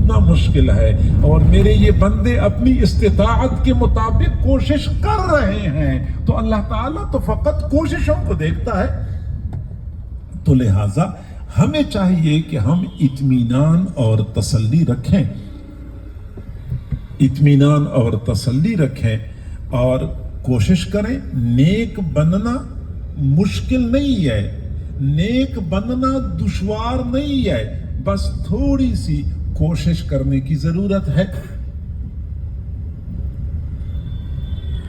कितना मुश्किल है, और मेरे ये बंदे अपनी इस्तिताअत के मुताबिक कोशिश कर रहे हैं, तो अल्लाह ताला तो फकत कोशिशों को देखता है। तो लिहाजा हमें चाहिए कि हम इत्मीनान और तसल्ली रखें, इत्मीनान और तसल्ली रखें और कोशिश करें। नेक बनना मुश्किल नहीं है, नेक बनना दुश्वार नहीं है, बस थोड़ी सी कोशिश करने की जरूरत है।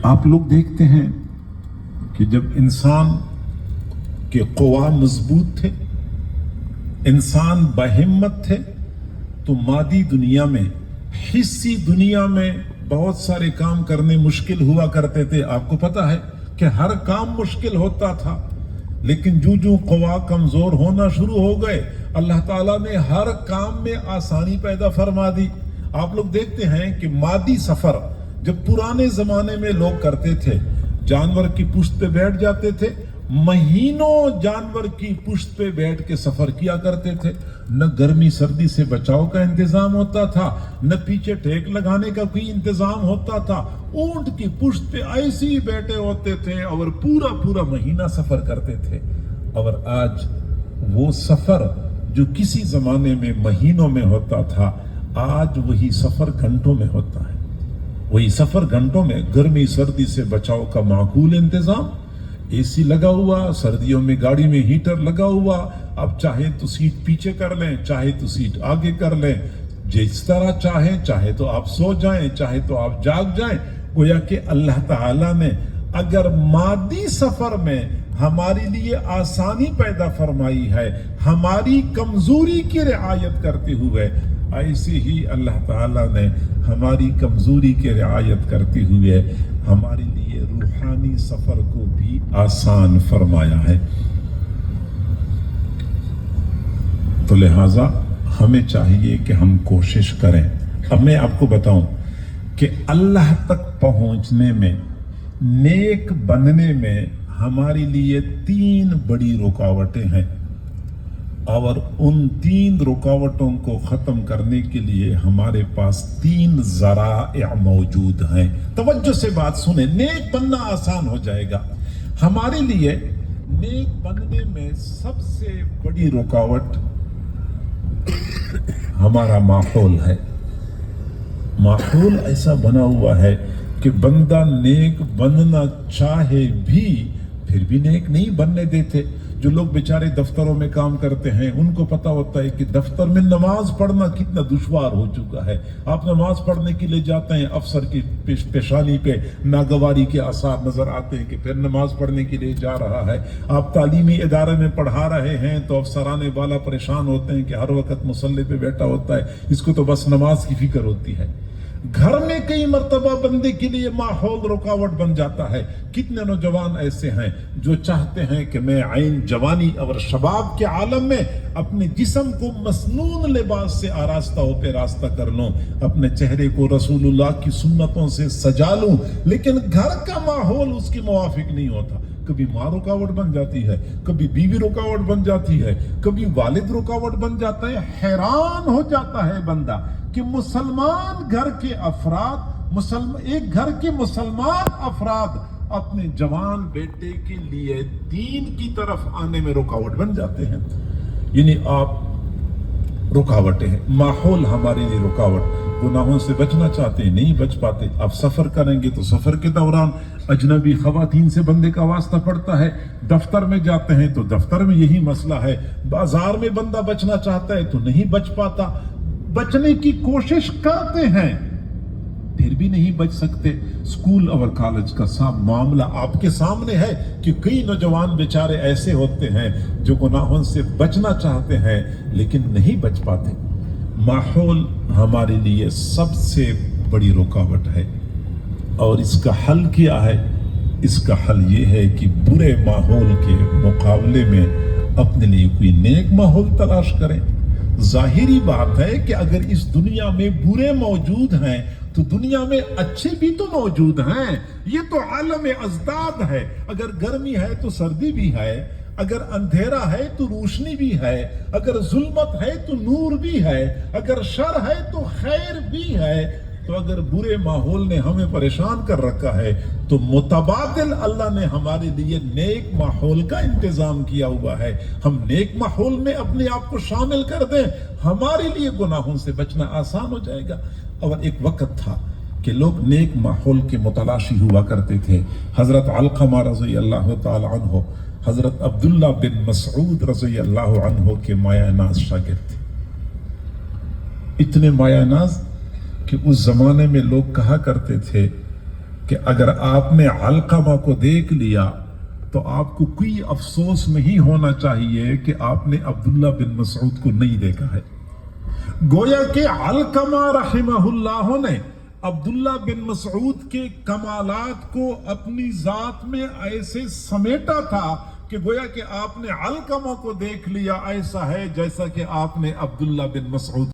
आप लोग देखते हैं कि जब इंसान के क़ुवा मजबूत थे, इंसान बहिम्मत थे, तो मादी दुनिया में, हिस्सी दुनिया में बहुत सारे काम करने मुश्किल हुआ करते थे। आपको पता है कि हर काम मुश्किल होता था, लेकिन जो जो क़ुवा कमजोर होना शुरू हो गए, अल्लाह ताला ने हर काम में आसानी पैदा फरमा दी। आप लोग देखते हैं कि मादी सफर जब पुराने जमाने में लोग करते थे, जानवर की पुश्त पे बैठ जाते थे, महीनों जानवर की पुश्त पे बैठ के सफर किया करते थे। न गर्मी सर्दी से बचाव का इंतजाम होता था, न पीछे टेक लगाने का कोई इंतजाम होता था। ऊंट की पुश्त पे ऐसे ही बैठे होते थे और पूरा पूरा महीना सफर करते थे। और आज वो सफर जो किसी जमाने में महीनों में होता था, आज वही सफर घंटों में होता है। वही सफर घंटों में, गर्मी सर्दी से बचाव का माकूल इंतजाम, एसी लगा हुआ, सर्दियों में गाड़ी में हीटर लगा हुआ। अब चाहे तो सीट पीछे कर लें, चाहे तो सीट आगे कर लें, जिस तरह चाहें, चाहे तो आप सो जाएं, चाहे तो आप जाग जाएं। गोया कि अल्लाह ताला ने अगर मादी सफर में हमारे लिए आसानी पैदा फरमाई है, हमारी कमजोरी की रिआयत करते हुए, ऐसे ही अल्लाह ताला ने हमारी कमजोरी की रिआयत करते हुए हमारे लिए रूहानी सफर को भी आसान फरमाया है। तो लिहाजा हमें चाहिए कि हम कोशिश करें। अब मैं आपको बताऊं कि अल्लाह तक पहुंचने में, नेक बनने में हमारे लिए 3 बड़ी रुकावटें हैं, और उन 3 रुकावटों को खत्म करने के लिए हमारे पास 3 ज़राए मौजूद हैं। तवज्जो से बात सुने, नेक बनना आसान हो जाएगा। हमारे लिए नेक बनने में सबसे बड़ी रुकावट हमारा माहौल है। माहौल ऐसा बना हुआ है कि बंदा नेक बनना चाहे भी फिर भी नेक नहीं बनने देते। जो लोग बेचारे दफ्तरों में काम करते हैं, उनको पता होता है कि दफ्तर में नमाज पढ़ना कितना दुश्वार हो चुका है। आप नमाज पढ़ने के लिए जाते हैं, अफसर की पेशानी पे नागवारी के आसार नजर आते हैं कि फिर नमाज पढ़ने के लिए जा रहा है। आप तालीमी इदारे में पढ़ा रहे हैं तो अफसराने वाला परेशान होते हैं कि हर वक्त मुसल्ले पे बैठा होता है, इसको तो बस नमाज की फिक्र होती है। घर में कई मर्तबा बंदे के लिए माहौल रुकावट बन जाता है। कितने नौजवान ऐसे हैं जो चाहते हैं कि मैं आइन जवानी और शबाब के आलम में अपने जिस्म को मसनून लिबास से आरास्ता होकर रास्ता कर लूं, अपने चेहरे को रसूलुल्लाह की सुन्नतों से सजा लूं, लेकिन घर का माहौल उसके मुवाफिक नहीं होता। कभी माँ रुकावट बन जाती है, कभी बीवी रुकावट बन जाती है, कभी वालिद रुकावट बन जाता है। हैरान हो जाता है बंदा कि मुसलमान घर के अफराद, एक घर के मुसलमान अफराद अपने जवान बेटे के लिए दीन की तरफ आने में रुकावट बन जाते हैं। यानी आप रुकावटें हैं, माहौल हमारे लिए रुकावट। गुनाहों से बचना चाहते हैं, नहीं बच पाते। आप सफर करेंगे तो सफर के दौरान अजनबी खवातीन से बंदे का वास्ता पड़ता है। दफ्तर में जाते हैं तो दफ्तर में यही मसला है। बाजार में बंदा बचना चाहता है तो नहीं बच पाता। बचने की कोशिश करते हैं फिर भी नहीं बच सकते। स्कूल और कॉलेज का सब मामला आपके सामने है कि कई नौजवान बेचारे ऐसे होते हैं जो गुनाहों से बचना चाहते हैं लेकिन नहीं बच पाते। माहौल हमारे लिए सबसे बड़ी रुकावट है, और इसका हल क्या है? इसका हल ये है कि बुरे माहौल के मुकाबले में अपने लिए कोई नेक माहौल तलाश करें। जाहिरी बात है कि अगर इस दुनिया में बुरे मौजूद हैं तो दुनिया में अच्छे भी तो मौजूद हैं। ये तो आलम अज़दाद है। अगर गर्मी है तो सर्दी भी है, اگر اندھیرا ہے تو روشنی بھی ہے، اگر ظلمت ہے تو نور بھی ہے، اگر شر ہے تو خیر بھی ہے۔ تو اگر برے ماحول نے ہمیں پریشان کر رکھا ہے تو متبادل اللہ نے ہمارے لیے نیک ماحول کا انتظام کیا ہوا ہے۔ ہم نیک ماحول میں اپنے آپ کو شامل کر دیں، ہمارے لیے گناہوں سے بچنا آسان ہو جائے گا۔ اور ایک وقت تھا کہ لوگ نیک ماحول کے متلاشی ہوا کرتے تھے۔ حضرت علقمہ رضی اللہ تعالی عنہ حضرت عبداللہ بن مسعود رضی اللہ عنہ کے مایہ ناز شاگرد تھے، اتنے مایہ ناز کہ اس زمانے میں لوگ کہا کرتے تھے کہ اگر آپ نے علقمہ کو دیکھ لیا تو آپ کو کوئی افسوس نہیں ہونا چاہیے کہ آپ نے عبداللہ بن مسعود کو نہیں دیکھا ہے۔ گویا کہ علقمہ رحمہ اللہ نے عبداللہ بن مسعود کے کمالات کو اپنی ذات میں ایسے سمیٹا تھا کہ گویا کہ آپ نے علقمہ کو دیکھ لیا ایسا ہے جیسا کہ آپ نے عبداللہ بن مسعود